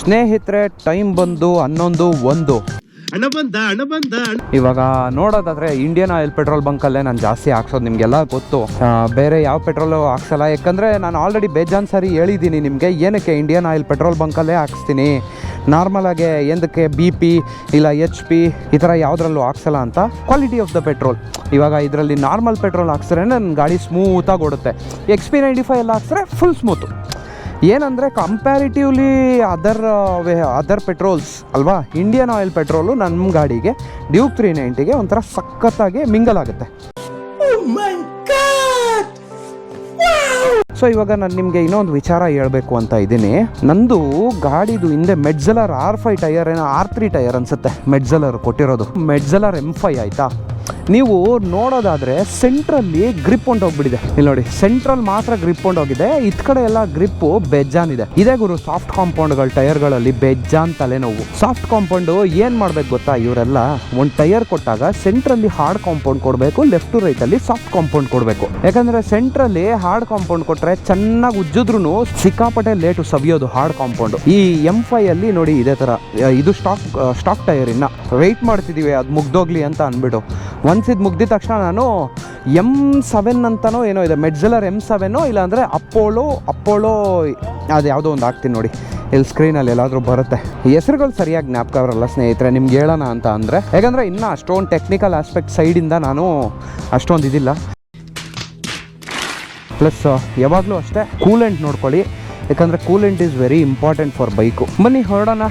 ಸ್ನೇಹಿತರೆ ಟೈಮ್ ಬಂದು 11:01. ಇವಾಗ ನೋಡೋದಾದ್ರೆ ಇಂಡಿಯನ್ ಆಯಿಲ್ ಪೆಟ್ರೋಲ್ ಬಂಕಲ್ಲೇ ನಾನು ಜಾಸ್ತಿ ಹಾಕ್ಸೋದು, ನಿಮಗೆಲ್ಲ ಗೊತ್ತು. ಬೇರೆ ಯಾವ ಪೆಟ್ರೋಲು ಹಾಕ್ಸಲ್ಲ, ಯಾಕಂದರೆ ನಾನು ಆಲ್ರೆಡಿ ಬೇಜಾನ್ ಸಾರಿ ಹೇಳಿದ್ದೀನಿ ನಿಮಗೆ ಏನಕ್ಕೆ ಇಂಡಿಯನ್ ಆಯಿಲ್ ಪೆಟ್ರೋಲ್ ಬಂಕಲ್ಲೇ ಹಾಕ್ಸ್ತೀನಿ. ನಾರ್ಮಲಾಗೆ ಎಂದಕ್ಕೆ BP ಇಲ್ಲ HP ಈ ಥರ ಯಾವುದ್ರಲ್ಲೂ ಹಾಕ್ಸಲ್ಲ ಅಂತ. Quality of the petrol. ಇವಾಗ ಇದರಲ್ಲಿ ನಾರ್ಮಲ್ ಪೆಟ್ರೋಲ್ ಹಾಕ್ಸಿದ್ರೆ ನನ್ನ ಗಾಡಿ ಸ್ಮೂತಾಗಿ ಓಡುತ್ತೆ. XP95 ಎಲ್ಲ ಹಾಕ್ಸಿದ್ರೆ ಫುಲ್ ಸ್ಮೂತು. ಏನಂದರೆ ಕಂಪ್ಯಾರಿಟಿವ್ಲಿ ಅದರ್ ಪೆಟ್ರೋಲ್ಸ್ ಅಲ್ವಾ, ಇಂಡಿಯನ್ ಆಯಿಲ್ ಪೆಟ್ರೋಲು ನಮ್ಮ ಗಾಡಿಗೆ ಡ್ಯೂಕ್ 390ಗೆ ಒಂಥರ ಸಖತ್ತಾಗಿ ಮಿಂಗಲ್ ಆಗುತ್ತೆ. ಸೊ ಇವಾಗ ನಾನು ನಿಮಗೆ ಇನ್ನೊಂದು ವಿಚಾರ ಹೇಳಬೇಕು ಅಂತ ಇದ್ದೀನಿ. ನಂದು ಗಾಡಿದು ಹಿಂದೆ ಮೆಡ್ಜಲರ್ R5 ಟೈರ್ ಏನೋ R3 ಟೈರ್ ಅನ್ಸುತ್ತೆ ಮೆಡ್ಜಲರ್ ಕೊಟ್ಟಿರೋದು. ಮೆಡ್ಜಲರ್ M5 ಆಯಿತಾ. ನೀವು ನೋಡೋದಾದರೆ ಸೆಂಟ್ರಲ್ಲಿ ಗ್ರಿಪ್ ಹೊಂಟೋಗ್ಬಿಟ್ಟಿದೆ. ಇಲ್ಲಿ ನೋಡಿ, ಸೆಂಟ್ರಲ್ ಮಾತ್ರ ಗ್ರಿಪ್ ಹೊಂಟೋಗಿದೆ, ಇತ್ ಕಡೆ ಎಲ್ಲ ಗ್ರಿಪ್ಪು ಬೆಜ್ಜಾನ್ ಇದೆ. ಇದೇ ಗುರು ಸಾಫ್ಟ್ ಕಾಂಪೌಂಡ್ಗಳ ಟೈರ್ಗಳಲ್ಲಿ ಬೆಜ್ಜಾನ್ ತಲೆನೋವು. ಸಾಫ್ಟ್ ಕಾಂಪೌಂಡು ಏನು ಮಾಡ್ಬೇಕು ಗೊತ್ತಾ, ಇವರೆಲ್ಲ ಒಂದು ಟೈರ್ ಕೊಟ್ಟಾಗ ಸೆಂಟ್ರಲ್ಲಿ ಹಾರ್ಡ್ ಕಾಂಪೌಂಡ್ ಕೊಡಬೇಕು, ಲೆಫ್ಟ್ ಟು ರೈಟಲ್ಲಿ ಸಾಫ್ಟ್ ಕಾಂಪೌಂಡ್ ಕೊಡಬೇಕು. ಯಾಕಂದರೆ ಸೆಂಟ್ರಲ್ಲಿ ಹಾರ್ಡ್ ಕಾಂಪೌಂಡ್ ಕೊಟ್ಟರೆ ಚೆನ್ನಾಗಿ ಉಜ್ಜಿದ್ರೂ ಸಿಕ್ಕಾಪಟ್ಟೆ ಲೇಟು ಸವಿಯೋದು ಹಾರ್ಡ್ ಕಾಂಪೌಂಡು. ಈ M5 ಅಲ್ಲಿ ನೋಡಿ ಇದೇ ಥರ, ಇದು ಸ್ಟಾಕ್ ಟೈರ್. ಇನ್ನು ವೆಯ್ಟ್ ಮಾಡ್ತಿದ್ದೀವಿ ಅದು ಮುಗ್ದೋಗ್ಲಿ ಅಂತ ಅಂದ್ಬಿಟ್ಟು. ಒನ್ಸ್ ಇದು ಮುಗ್ದಿದ ತಕ್ಷಣ ನಾನು M7 ಅಂತನೋ ಏನೋ ಇದೆ, ಮೆಡ್ಜಲರ್ M7 ಇಲ್ಲಾಂದರೆ ಅಪ್ಪೋಲೋ ಅದು ಯಾವುದೋ ಒಂದು ಹಾಕ್ತೀನಿ ನೋಡಿ, ಇಲ್ಲಿ ಸ್ಕ್ರೀನಲ್ಲಿ ಎಲ್ಲಾದರೂ ಬರುತ್ತೆ. ಹೆಸರುಗಳು ಸರಿಯಾಗಿ ಜ್ಞಾಪಕ ಬರಲ್ಲ ಸ್ನೇಹಿತರೆ, ನಿಮ್ಗೆ ಹೇಳೋಣ ಅಂತ ಅಂದರೆ. ಯಾಕಂದರೆ ಇನ್ನೂ ಅಷ್ಟೊಂದು ಟೆಕ್ನಿಕಲ್ ಆಸ್ಪೆಕ್ಟ್ ಸೈಡಿಂದ ನಾನು ಅಷ್ಟೊಂದು ಇದಿಲ್ಲ. ಪ್ಲಸ್ ಯಾವಾಗಲೂ ಅಷ್ಟೇ ಕೂಲೆಂಟ್ ನೋಡ್ಕೊಳ್ಳಿ, ಯಾಕಂದರೆ coolant is very important for bike. ಬನ್ನಿ ಹೊರಡೋಣ.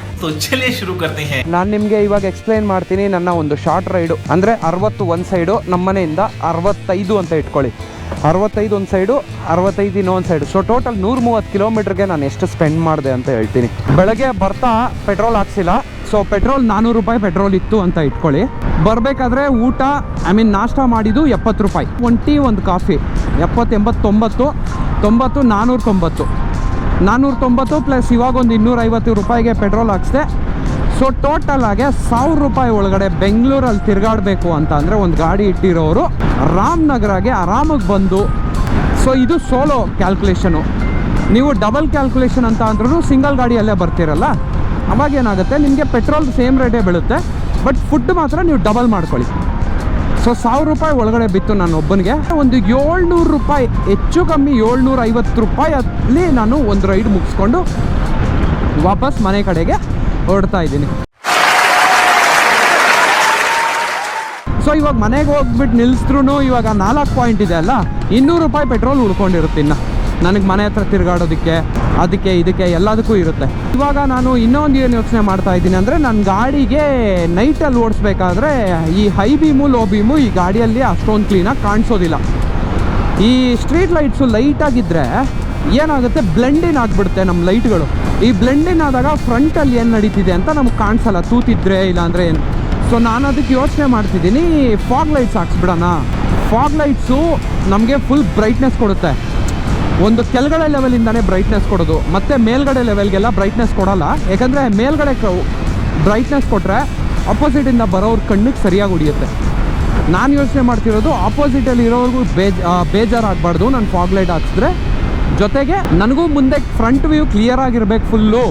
ನಾನು ನಿಮಗೆ ಇವಾಗ ಎಕ್ಸ್ಪ್ಲೈನ್ ಮಾಡ್ತೀನಿ ನನ್ನ ಒಂದು ಶಾರ್ಟ್ ರೈಡು. ಅಂದರೆ 60 ಒಂದು ಸೈಡು, ನಮ್ಮ ಮನೆಯಿಂದ 65 ಅಂತ ಇಟ್ಕೊಳ್ಳಿ. 65 ಒಂದು ಸೈಡು, 65 ಇನ್ನೊಂದು ಸೈಡು. ಸೊ ಟೋಟಲ್ 130 ಕಿಲೋಮೀಟ್ರಿಗೆ ನಾನು ಎಷ್ಟು ಸ್ಪೆಂಡ್ ಮಾಡಿದೆ ಅಂತ ಹೇಳ್ತೀನಿ. ಬೆಳಗ್ಗೆ ಬರ್ತಾ ಪೆಟ್ರೋಲ್ ಹಾಕ್ಸಿಲ್ಲ. ಸೊ ಪೆಟ್ರೋಲ್ 400 ರೂಪಾಯಿ ಪೆಟ್ರೋಲ್ ಇತ್ತು ಅಂತ ಇಟ್ಕೊಳ್ಳಿ. ಬರಬೇಕಾದ್ರೆ ಊಟ ನಾಷ್ಟ ಮಾಡಿದ್ದು 70 ರೂಪಾಯಿ. ಒಂದು ಟೀ ಒಂದು ಕಾಫಿ 70, 80, 90, 490. 490 ಪ್ಲಸ್ ಇವಾಗ ಒಂದು 250 ರೂಪಾಯಿಗೆ ಪೆಟ್ರೋಲ್ ಹಾಕ್ಸಿದೆ. ಸೊ ಟೋಟಲ್ ಆಗಿ 1000 ರೂಪಾಯಿ ಒಳಗಡೆ ಬೆಂಗಳೂರಲ್ಲಿ ತಿರುಗಾಡಬೇಕು ಅಂತ ಅಂದರೆ ಒಂದು ಗಾಡಿ ಇಟ್ಟಿರೋರು ರಾಮನಗರಗೆ ಆರಾಮಾಗಿ ಬಂದು. ಸೊ ಇದು ಸೋಲೋ ಕ್ಯಾಲ್ಕುಲೇಷನು. ನೀವು ಡಬಲ್ ಕ್ಯಾಲ್ಕುಲೇಷನ್ ಅಂತ ಅಂದ್ರೂ ಸಿಂಗಲ್ ಗಾಡಿಯಲ್ಲೇ ಬರ್ತಿರಲ್ಲ, ಅವಾಗ ಏನಾಗುತ್ತೆ ನಿಮಗೆ ಪೆಟ್ರೋಲ್ ಸೇಮ್ ರೇಟೇ ಬೀಳುತ್ತೆ, ಬಟ್ ಫುಡ್ ಮಾತ್ರ ನೀವು ಡಬಲ್ ಮಾಡ್ಕೊಳ್ಳಿ. ಸೊ 1000 ರೂಪಾಯಿ ಒಳಗಡೆ ಬಿತ್ತು ನಾನು ಒಬ್ಬನಿಗೆ. ಒಂದು 700 ರೂಪಾಯಿ ಹೆಚ್ಚು ಕಮ್ಮಿ 750 ರೂಪಾಯಲ್ಲಿ ನಾನು ಒಂದು ರೈಡ್ ಮುಗಿಸ್ಕೊಂಡು ವಾಪಸ್ ಮನೆ ಕಡೆಗೆ ಹೊರಡ್ತಾ ಇದ್ದೀನಿ. ಸೊ ಇವಾಗ ಮನೆಗೆ ಹೋಗ್ಬಿಟ್ಟು ನಿಲ್ಲಿಸಿದ್ರು ಇವಾಗ 4 ಪಾಯಿಂಟ್ ಇದೆ ಅಲ್ಲ, 200 ರೂಪಾಯಿ ಪೆಟ್ರೋಲ್ ಉಳ್ಕೊಂಡಿರುತ್ತೆ. ಇನ್ನು ನನಗೆ ಮನೆ ಹತ್ರ ತಿರುಗಾಡೋದಕ್ಕೆ ಅದಕ್ಕೆ ಇದಕ್ಕೆ ಎಲ್ಲದಕ್ಕೂ ಇರುತ್ತೆ. ಇವಾಗ ನಾನು ಇನ್ನೊಂದು ಏನು ಯೋಚನೆ ಮಾಡ್ತಾ ಇದ್ದೀನಿ ಅಂದರೆ, ನನ್ನ ಗಾಡಿಗೆ ನೈಟಲ್ಲಿ ಓಡಿಸ್ಬೇಕಾದ್ರೆ ಈ ಹೈ ಬೀಮು ಲೋ ಬೀಮು ಈ ಗಾಡಿಯಲ್ಲಿ ಅಷ್ಟೊಂದು ಕ್ಲೀನಾಗಿ ಕಾಣಿಸೋದಿಲ್ಲ. ಈ ಸ್ಟ್ರೀಟ್ ಲೈಟ್ಸು ಲೈಟಾಗಿದ್ದರೆ ಏನಾಗುತ್ತೆ, ಬ್ಲೆಂಡಿನ್ ಆಗಿಬಿಡುತ್ತೆ ನಮ್ಮ ಲೈಟ್ಗಳು. ಈ ಬ್ಲೆಂಡಿನ್ ಆದಾಗ ಫ್ರಂಟಲ್ಲಿ ಏನು ನಡೀತಿದೆ ಅಂತ ನಮಗೆ ಕಾಣಿಸಲ್ಲ, ತೂತಿದ್ರೆ ಇಲ್ಲಾಂದರೆ ಏನು. ಸೊ ನಾನು ಅದಕ್ಕೆ ಯೋಚನೆ ಮಾಡ್ತಿದ್ದೀನಿ, ಫಾಗ್ ಲೈಟ್ಸ್ ಹಾಕ್ಸ್ಬಿಡೋಣ. ಫಾಗ್ ಲೈಟ್ಸು ನಮಗೆ ಫುಲ್ ಬ್ರೈಟ್ನೆಸ್ ಕೊಡುತ್ತೆ. ಒಂದು ಕೆಳಗಡೆ ಲೆವೆಲಿಂದನೇ ಬ್ರೈಟ್ನೆಸ್ ಕೊಡೋದು, ಮತ್ತು ಮೇಲ್ಗಡೆ ಲೆವೆಲ್ಗೆಲ್ಲ ಬ್ರೈಟ್ನೆಸ್ ಕೊಡೋಲ್ಲ. ಯಾಕಂದರೆ ಮೇಲ್ಗಡೆ ಬ್ರೈಟ್ನೆಸ್ ಕೊಟ್ಟರೆ ಆಪೋಸಿಟಿಂದ ಬರೋವ್ರ ಕಣ್ಣಿಗೆ ಸರಿಯಾಗಿ ಹೊಡಿಯುತ್ತೆ. ನಾನು ಯೋಚನೆ ಮಾಡ್ತಿರೋದು ಆಪೋಸಿಟಲ್ಲಿ ಇರೋವ್ರಿಗೂ ಬೇಜಾರಾಗಬಾರ್ದು ನಾನು ಫಾಗ್ ಲೈಟ್ ಹಾಕ್ಸಿದ್ರೆ, ಜೊತೆಗೆ ನನಗೂ ಮುಂದೆ ಫ್ರಂಟ್ ವ್ಯೂ ಕ್ಲಿಯರ್ ಆಗಿರ್ಬೇಕು ಫುಲ್ಲು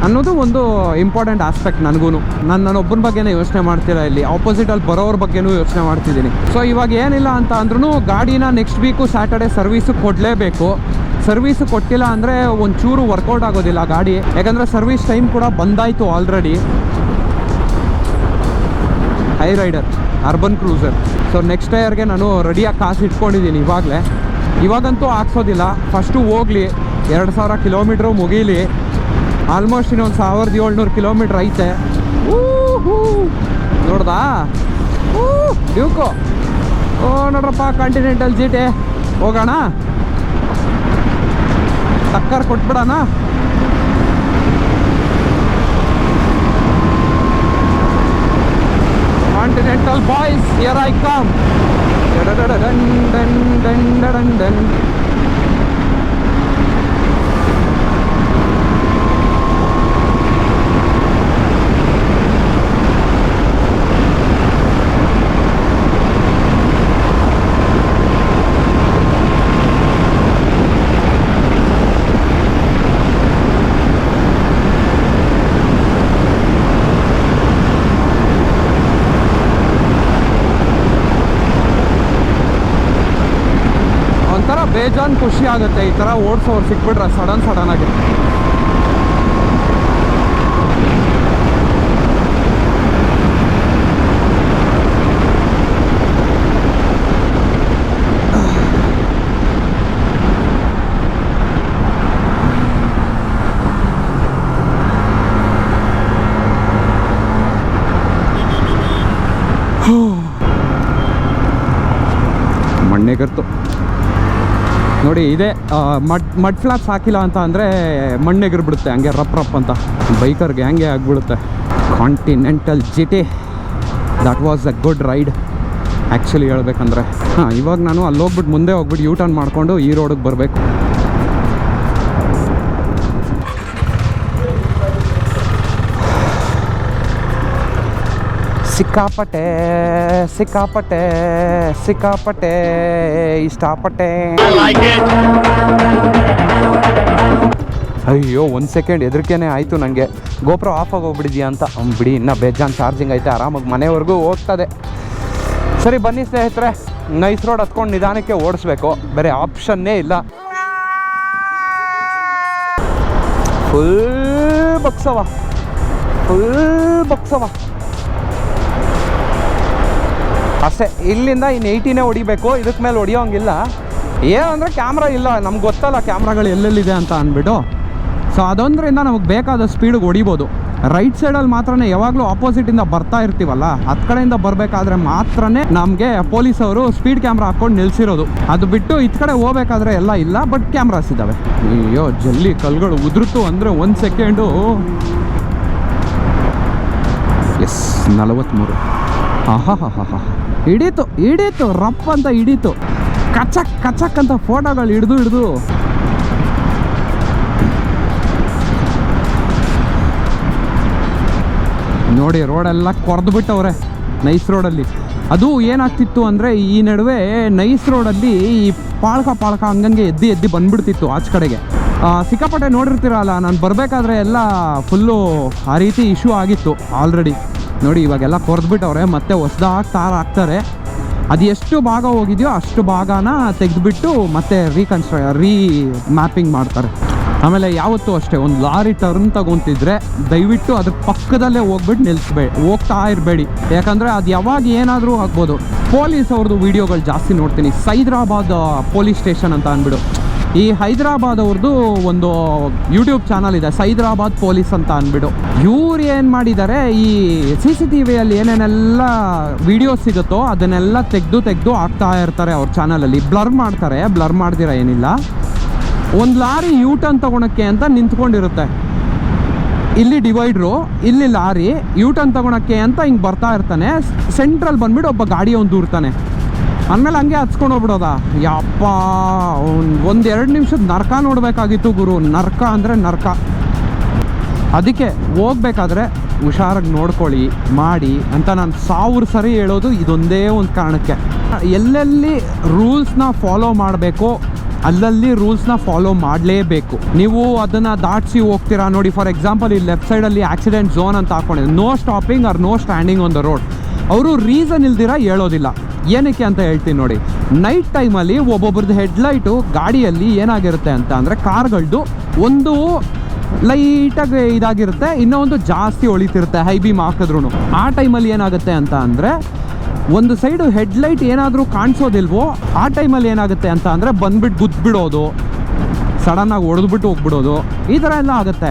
ಅನ್ನೋದು ಒಂದು ಇಂಪಾರ್ಟೆಂಟ್ ಆಸ್ಪೆಕ್ಟ್ ನನಗೂ. ನಾನು ಒಬ್ಬನ ಬಗ್ಗೆನೇ ಯೋಚನೆ ಮಾಡ್ತಿಲ್ಲ, ಇಲ್ಲಿ ಆಪೋಸಿಟಲ್ಲಿ ಬರೋವ್ರ ಬಗ್ಗೆನೂ ಯೋಚನೆ ಮಾಡ್ತಿದ್ದೀನಿ. ಸೊ ಇವಾಗ ಏನಿಲ್ಲ ಅಂತ ಅಂದ್ರೂ ಗಾಡಿನ ನೆಕ್ಸ್ಟ್ ವೀಕು ಸ್ಯಾಟರ್ಡೆ ಸರ್ವೀಸು ಕೊಡಲೇಬೇಕು. ಸರ್ವೀಸು ಕೊಟ್ಟಿಲ್ಲ ಅಂದರೆ ಒಂಚೂರು ವರ್ಕೌಟ್ ಆಗೋದಿಲ್ಲ ಗಾಡಿ, ಯಾಕಂದರೆ ಸರ್ವೀಸ್ ಟೈಮ್ ಕೂಡ ಬಂದಾಯಿತು already. Hi rider urban cruiser. So next ಟೈರ್ಗೆ ನಾನು ರೆಡಿಯಾಗಿ ಕಾಸು ಇಟ್ಕೊಂಡಿದ್ದೀನಿ ಇವಾಗಂತೂ ಹಾಕ್ಸೋದಿಲ್ಲ. ಫಸ್ಟು ಹೋಗಲಿ, 2000 ಕಿಲೋಮೀಟ್ರು ಮುಗೀಲಿ. ಆಲ್ಮೋಸ್ಟ್ ಇನ್ನೊಂದು 1700 ಕಿಲೋಮೀಟ್ರ್ ಐತೆ. ನೋಡ್ದಾ ಡ್ಯೂಕು? ನೋಡ್ರಪ್ಪ ಕಾಂಟಿನೆಂಟಲ್ GT. ಹೋಗೋಣ, ಟಕ್ಕರ್ ಕೊಟ್ಬಿಡೋಣ. Continental boys, here I come. ಖುಷಿ ಆಗುತ್ತೆ ಈ ಥರ ಓಡಿಸೋರು ಸಿಕ್ಬಿಟ್ರೆ ಸಡನ್ ಆಗಿ. ಮಣ್ಣೆಗರ್ತು ನೋಡಿ, ಇದೆ ಮಡ್ ಫ್ಲಾಪ್ಸ್ ಹಾಕಿಲ್ಲ ಅಂತ ಅಂದರೆ ಮಣ್ಣೆಗಿರ್ಬಿಡುತ್ತೆ ಹಂಗೆ ರಪ್ ಅಂತ, ಬೈಕರ್ಗೆ ಹಂಗೆ ಆಗಿಬಿಡುತ್ತೆ. Continental GT that was a good ride actually ಹೇಳ್ಬೇಕಂದ್ರೆ. ಇವಾಗ ನಾನು ಅಲ್ಲಿ ಹೋಗ್ಬಿಟ್ಟು ಮುಂದೆ ಹೋಗ್ಬಿಟ್ಟು ಯೂ ಟರ್ನ್ ಮಾಡಿಕೊಂಡು ಈ ರೋಡಿಗೆ ಬರಬೇಕು. ಸಿಕ್ಕಾಪಟ್ಟೆ ಇಷ್ಟಪಟ್ಟೆ. ಅಯ್ಯೋ 1 ಸೆಕೆಂಡ್ ಹೆದರಿಕೆನೇ ಆಯಿತು ನನಗೆ, GoPro ಆಫ್ ಆಗೋಗ್ಬಿಡಿದ್ಯಾ ಅಂತ. ಬಿಡಿ, ಇನ್ನೂ ಬೇಜಾನ್ ಚಾರ್ಜಿಂಗ್ ಐತೆ, ಆರಾಮಾಗಿ ಮನೆವರೆಗೂ ಹೋಗ್ತದೆ. ಸರಿ ಬನ್ನಿ ಸ್ನೇಹಿತರೆ, ನೈಸ್ ರೋಡ್ ಹತ್ಕೊಂಡು ನಿಧಾನಕ್ಕೆ ಓಡಿಸ್ಬೇಕು, ಬೇರೆ ಆಪ್ಷನ್ನೇ ಇಲ್ಲ. ಫುಲ್ ಬಕ್ಸವ ಅಷ್ಟೇ. ಇಲ್ಲಿಂದ ಇನ್ನು 80ನೇ ಹೊಡಿಬೇಕು, ಇದಕ್ಕೆ ಮೇಲೆ ಹೊಡಿಯೋಂಗಿಲ್ಲ. ಏನಂದರೆ ಕ್ಯಾಮ್ರಾ ಇಲ್ಲ, ನಮ್ಗೆ ಗೊತ್ತಲ್ಲ ಕ್ಯಾಮ್ರಾಗಳು ಎಲ್ಲೆಲ್ಲಿದೆ ಅಂತ ಅಂದ್ಬಿಟ್ಟು. ಸೊ ಅದೊಂದರಿಂದ ನಮಗೆ ಬೇಕಾದ ಸ್ಪೀಡಿಗೆ ಹೊಡಿಬೋದು. ರೈಟ್ ಸೈಡಲ್ಲಿ ಮಾತ್ರ ಯಾವಾಗಲೂ ಆಪೋಸಿಟಿಂದ ಬರ್ತಾ ಇರ್ತೀವಲ್ಲ, ಹತ್ತು ಕಡೆಯಿಂದ ಬರಬೇಕಾದ್ರೆ ಮಾತ್ರ ನಮಗೆ ಪೊಲೀಸವರು ಸ್ಪೀಡ್ ಕ್ಯಾಮ್ರಾ ಹಾಕ್ಕೊಂಡು ನಿಲ್ಲಿಸಿರೋದು. ಅದು ಬಿಟ್ಟು ಇತ್ತು ಕಡೆ ಹೋಗ್ಬೇಕಾದ್ರೆ ಎಲ್ಲ ಇಲ್ಲ, ಬಟ್ ಕ್ಯಾಮ್ರಾಸ್ ಇದ್ದಾವೆ. ಅಯ್ಯೋ ಜಲ್ಲಿ ಕಲ್ಗಳು ಉದುರುತ್ತು ಅಂದರೆ 1 ಸೆಕೆಂಡು. ಎಸ್ 43. ಆಹಾ ಹಿಡೀತು ರಪ್ ಅಂತ ಹಿಡೀತು. ಕಚಕ್ ಅಂತ ಫೋಟೋಗಳು ಹಿಡ್ದು ನೋಡಿ, ರೋಡೆಲ್ಲ ಕೊರೆದು ಬಿಟ್ಟವ್ರೆ ನೈಸ್ ರೋಡಲ್ಲಿ. ಅದು ಏನಾಗ್ತಿತ್ತು ಅಂದರೆ ಈ ನಡುವೆ ನೈಸ್ ರೋಡಲ್ಲಿ ಈ ಪಾಳ್ಕ ಹಂಗಂಗೆ ಎದ್ದಿ ಬಂದ್ಬಿಡ್ತಿತ್ತು ಆಚೆ ಕಡೆಗೆ. ಸಿಕ್ಕಾಪಟ್ಟೆ ನೋಡಿರ್ತೀರಲ್ಲ, ನಾನು ಬರಬೇಕಾದ್ರೆ ಎಲ್ಲ ಫುಲ್ಲು ಆ ರೀತಿ ಇಶ್ಯೂ ಆಗಿತ್ತು ಆಲ್ರೆಡಿ. ನೋಡಿ ಇವಾಗೆಲ್ಲ ಕೊರೆದ್ಬಿಟ್ಟವ್ರೆ, ಮತ್ತೆ ಹೊಸ್ದಾಗಿ ತಾರ ಹಾಕ್ತಾರೆ. ಅದು ಎಷ್ಟು ಭಾಗ ಹೋಗಿದೆಯೋ ಅಷ್ಟು ಭಾಗನ ತೆಗೆದುಬಿಟ್ಟು ಮತ್ತೆ ರೀ ಮ್ಯಾಪಿಂಗ್ ಮಾಡ್ತಾರೆ. ಆಮೇಲೆ ಯಾವತ್ತೂ ಅಷ್ಟೇ, ಒಂದು ಲಾರಿ ಟರ್ನ್ ತಗೊತಿದ್ರೆ ದಯವಿಟ್ಟು ಅದ್ರ ಪಕ್ಕದಲ್ಲೇ ಹೋಗ್ಬಿಟ್ಟು ಹೋಗ್ತಾ ಇರಬೇಡಿ. ಯಾಕಂದರೆ ಅದು ಯಾವಾಗ ಏನಾದರೂ ಆಗ್ಬೋದು. ಪೊಲೀಸ್ ಅವ್ರದ್ದು ವೀಡಿಯೋಗಳು ಜಾಸ್ತಿ ನೋಡ್ತೀನಿ. ಸೈದ್ರಾಬಾದ್ ಪೊಲೀಸ್ ಸ್ಟೇಷನ್ ಅಂತ ಅಂದ್ಬಿಡು, ಈ ಹೈದರಾಬಾದ್ ಅವ್ರದ್ದು ಒಂದು ಯೂಟ್ಯೂಬ್ ಚಾನಲ್ ಇದೆ, ಸೈದ್ರಾಬಾದ್ ಪೊಲೀಸ್ ಅಂತ ಅಂದ್ಬಿಟ್ಟು. ಇವ್ರು ಏನು ಮಾಡಿದ್ದಾರೆ, ಈ CCTVಯಲ್ಲಿ ಏನೇನೆಲ್ಲ ವೀಡಿಯೋಸ್ ಸಿಗುತ್ತೋ ಅದನ್ನೆಲ್ಲ ತೆಗೆದು ಹಾಕ್ತಾ ಇರ್ತಾರೆ ಅವ್ರ ಚಾನಲಲ್ಲಿ. ಬ್ಲರ್ ಮಾಡ್ತಾರೆ, ಬ್ಲರ್ ಮಾಡ್ದಿರ ಏನಿಲ್ಲ. ಒಂದು ಲಾರಿ ಯೂ ಟರ್ನ್ ತೊಗೊಳಕ್ಕೆ ಅಂತ ನಿಂತ್ಕೊಂಡಿರುತ್ತೆ, ಇಲ್ಲಿ ಡಿವೈಡ್ರು, ಇಲ್ಲಿ ಲಾರಿ ಯೂ ಟರ್ನ್ ತೊಗೊಳಕ್ಕೆ ಅಂತ ಹಿಂಗೆ ಬರ್ತಾ ಇರ್ತಾನೆ. ಸೆಂಟ್ರಲ್ಲಿ ಬಂದ್ಬಿಟ್ಟು ಒಬ್ಬ ಗಾಡಿ ಅವ್ನು ದೂರ್ತಾನೆ, ಆಮೇಲೆ ಹಂಗೆ ಹಚ್ಕೊಂಡು ಹೋಗ್ಬಿಡೋದ. ಯಪ್ಪ, 1-2 ನಿಮಿಷದ ನರ್ಕ ನೋಡಬೇಕಾಗಿತ್ತು ಗುರು. ನರ್ಕ ಅಂದರೆ ನರ್ಕ. ಅದಕ್ಕೆ ಹೋಗ್ಬೇಕಾದ್ರೆ ಹುಷಾರಾಗಿ ನೋಡ್ಕೊಳ್ಳಿ ಮಾಡಿ ಅಂತ ನಾನು 1000 ಸರಿ ಹೇಳೋದು ಇದೊಂದೇ ಒಂದು ಕಾರಣಕ್ಕೆ. ಎಲ್ಲೆಲ್ಲಿ ರೂಲ್ಸ್ನ ಫಾಲೋ ಮಾಡಬೇಕು ಅಲ್ಲಲ್ಲಿ ರೂಲ್ಸ್ನ ಫಾಲೋ ಮಾಡಲೇಬೇಕು. ನೀವು ಅದನ್ನು ದಾಟಿಸಿ ಹೋಗ್ತೀರಾ ನೋಡಿ, ಫಾರ್ ಎಕ್ಸಾಂಪಲ್ ಈ ಲೆಫ್ಟ್ ಸೈಡಲ್ಲಿ ಆಕ್ಸಿಡೆಂಟ್ ಝೋನ್ ಅಂತ ಹಾಕೊಂಡಿದೆ, no stopping or no standing on the road. ಅವರು ರೀಸನ್ ಇಲ್ದಿರ ಹೇಳೋದಿಲ್ಲ. ಏನಕ್ಕೆ ಅಂತ ಹೇಳ್ತೀನಿ ನೋಡಿ. ನೈಟ್ ಟೈಮಲ್ಲಿ ಒಬ್ಬೊಬ್ರದ್ದು ಹೆಡ್ಲೈಟು ಗಾಡಿಯಲ್ಲಿ ಏನಾಗಿರುತ್ತೆ ಅಂತ ಅಂದರೆ, ಕಾರ್ಗಳದ್ದು ಒಂದು ಲೈಟಾಗಿ ಇದಾಗಿರುತ್ತೆ, ಇನ್ನೊಂದು ಜಾಸ್ತಿ ಹೊಳಿತಿರುತ್ತೆ ಹೈ ಬೀಮ್ ಹಾಕಿದ್ರು. ಆ ಟೈಮಲ್ಲಿ ಏನಾಗುತ್ತೆ ಅಂತ ಅಂದರೆ, ಒಂದು ಸೈಡು ಹೆಡ್ಲೈಟ್ ಏನಾದರೂ ಕಾಣಿಸೋದಿಲ್ವೋ ಆ ಟೈಮಲ್ಲಿ ಏನಾಗುತ್ತೆ ಅಂತ ಅಂದರೆ ಬಂದ್ಬಿಟ್ಟು ಗುದ್ಬಿಡೋದು, ಸಡನ್ನಾಗಿ ಹೊಡೆದ್ಬಿಟ್ಟು ಹೋಗ್ಬಿಡೋದು, ಈ ಥರ ಎಲ್ಲ ಆಗುತ್ತೆ.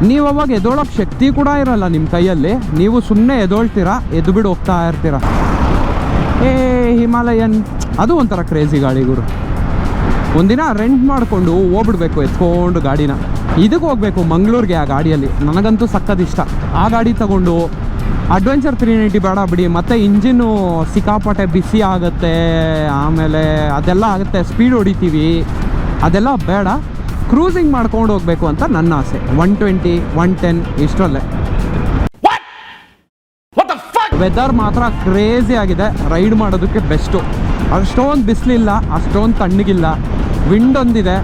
ನೀವು ಅವಾಗ ಎದೋಳಕ್ಕೆ ಶಕ್ತಿ ಕೂಡ ಇರಲ್ಲ ನಿಮ್ಮ ಕೈಯಲ್ಲಿ, ನೀವು ಸುಮ್ಮನೆ ಎದೋಳ್ತೀರಾ, ಎದ್ದುಬಿಟ್ಟು ಹೋಗ್ತಾ ಇರ್ತೀರ. ಹಿಮಾಲಯನ್ ಅದು ಒಂಥರ ಕ್ರೇಜಿ ಗಾಡಿ ಗುರು. ಒಂದಿನ ರೆಂಟ್ ಮಾಡಿಕೊಂಡು ಹೋಗ್ಬಿಡ್ಬೇಕು ಎತ್ಕೊಂಡು ಗಾಡಿನ. ಇದಕ್ಕೆ ಹೋಗ್ಬೇಕು ಮಂಗಳೂರಿಗೆ ಆ ಗಾಡಿಯಲ್ಲಿ, ನನಗಂತೂ ಸಕ್ಕತ್ ಇಷ್ಟ. ಆ ಗಾಡಿ ತಗೊಂಡು ಅಡ್ವೆಂಚರ್ 390 ಬೇಡ ಬಿಡಿ, ಮತ್ತು ಇಂಜಿನ್ನು ಸಿಕ್ಕಾಪಟ್ಟೆ ಬಿಸಿ ಆಗುತ್ತೆ, ಆಮೇಲೆ ಅದೆಲ್ಲ ಆಗುತ್ತೆ, ಸ್ಪೀಡ್ ಹೊಡಿತೀವಿ, ಅದೆಲ್ಲ ಬೇಡ. ಕ್ರೂಸಿಂಗ್ ಮಾಡ್ಕೊಂಡು ಹೋಗಬೇಕು ಅಂತ ನನ್ನ ಆಸೆ. 120, 110 ಇಷ್ಟರಲ್ಲೇ. ವೆದರ್ ಮಾತ್ರ ಕ್ರೇಜಿ ಆಗಿದೆ, ರೈಡ್ ಮಾಡೋದಕ್ಕೆ ಬೆಸ್ಟು. ಅಷ್ಟೊಂದು ಬಿಸಿಲಿಲ್ಲ, ಅಷ್ಟೊಂದು ತಣ್ಣಗಿಲ್ಲ. ವಿಂಡ್ ಒಂದಿದೆ,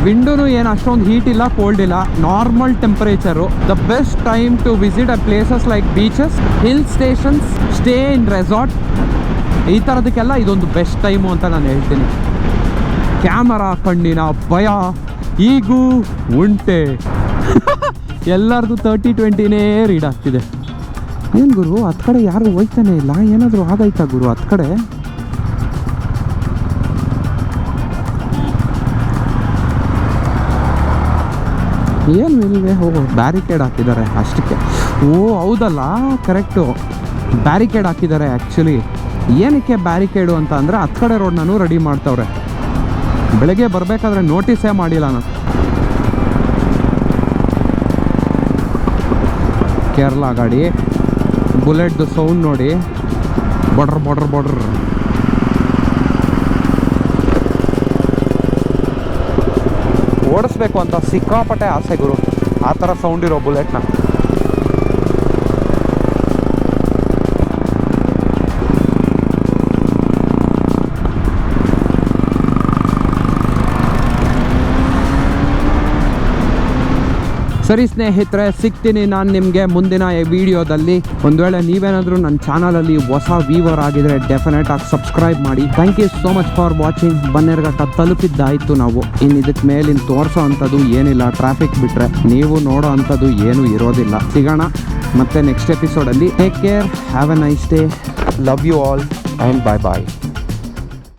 ವಿಂಡೂ ಏನು ಅಷ್ಟೊಂದು ಹೀಟ್ ಇಲ್ಲ, ಕೋಲ್ಡ್ ಇಲ್ಲ, normal temperature. The best time to visit a places like beaches, hill stations, stay in resort, ಈ ಥರದಕ್ಕೆಲ್ಲ ಇದೊಂದು ಬೆಸ್ಟ್ ಟೈಮು ಅಂತ ನಾನು ಹೇಳ್ತೀನಿ. ಕ್ಯಾಮರಾ ಕಣ್ಣಿನ ಭಯ ಈಗೂ ಉಂಟೆ. ಎಲ್ಲರದು 30-20ನೇ ರೀಡ್ ಆಗ್ತಿದೆ. ಏನು ಗುರು ಹತ್ತು ಕಡೆ ಯಾರು ಹೋಗ್ತಾನೆ ಇಲ್ಲ, ಏನಾದರೂ ಆಗೈತಾ ಗುರು ಹತ್ತು ಕಡೆ? ಏನು ಇಲ್ವೇ? ಬ್ಯಾರಿಕೇಡ್ ಹಾಕಿದ್ದಾರೆ ಅಷ್ಟಕ್ಕೆ. ಓ ಹೌದಲ್ಲ, ಕರೆಕ್ಟು, ಬ್ಯಾರಿಕೇಡ್ ಹಾಕಿದ್ದಾರೆ ಆ್ಯಕ್ಚುಲಿ. ಏನಕ್ಕೆ ಬ್ಯಾರಿಕೇಡು ಅಂತ ಅಂದರೆ ಹತ್ತು ಕಡೆ ರೋಡ್ನೂ ರೆಡಿ ಮಾಡ್ತವ್ರೆ. ಬೆಳಗ್ಗೆ ಬರಬೇಕಾದ್ರೆ ನೋಟಿಸೇ ಮಾಡಿಲ್ಲ ನಾನು. ಕೇರಳ ಗಾಡಿ, ಬುಲೆಟ್ದು ಸೌಂಡ್ ನೋಡಿ, ಬಾರ್ಡರ್ ಬಾರ್ಡರ್ ಬಾರ್ಡರ್. ಓಡಿಸ್ಬೇಕು ಅಂತ ಸಿಕ್ಕಾಪಟ್ಟೆ ಆಸೆ ಗುರು, ಆ ಥರ ಸೌಂಡ್ ಇರೋ ಬುಲೆಟ್ನ. ಸರಿ ಸ್ನೇಹಿತರೆ, ಸಿಗ್ತೀನಿ ನಾನು ನಿಮಗೆ ಮುಂದಿನ ವಿಡಿಯೋದಲ್ಲಿ. ಒಂದು ವೇಳೆ ನೀವೇನಾದರೂ ನನ್ನ ಚಾನಲಲ್ಲಿ ಹೊಸ ವ್ಯೂವರ್ ಆಗಿದ್ರೆ ಡೆಫಿನೆಟ್ ಆಗಿ ಸಬ್ಸ್ಕ್ರೈಬ್ ಮಾಡಿ. Thank you so much for watching. Bannerghatta ತಲುಪಿದ್ದಾಯಿತು ನಾವು. ಇನ್ನು ಇದಕ್ಕೆ ಮೇಲಿನ ತೋರಿಸೋ ಅಂಥದ್ದು ಏನಿಲ್ಲ, ಟ್ರಾಫಿಕ್ ಬಿಟ್ಟರೆ ನೀವು ನೋಡೋ ಅಂಥದ್ದು ಏನೂ ಇರೋದಿಲ್ಲ. ಸಿಗೋಣ ಮತ್ತೆ ನೆಕ್ಸ್ಟ್ ಎಪಿಸೋಡಲ್ಲಿ. Take care, have a nice day, love you all and bye bye.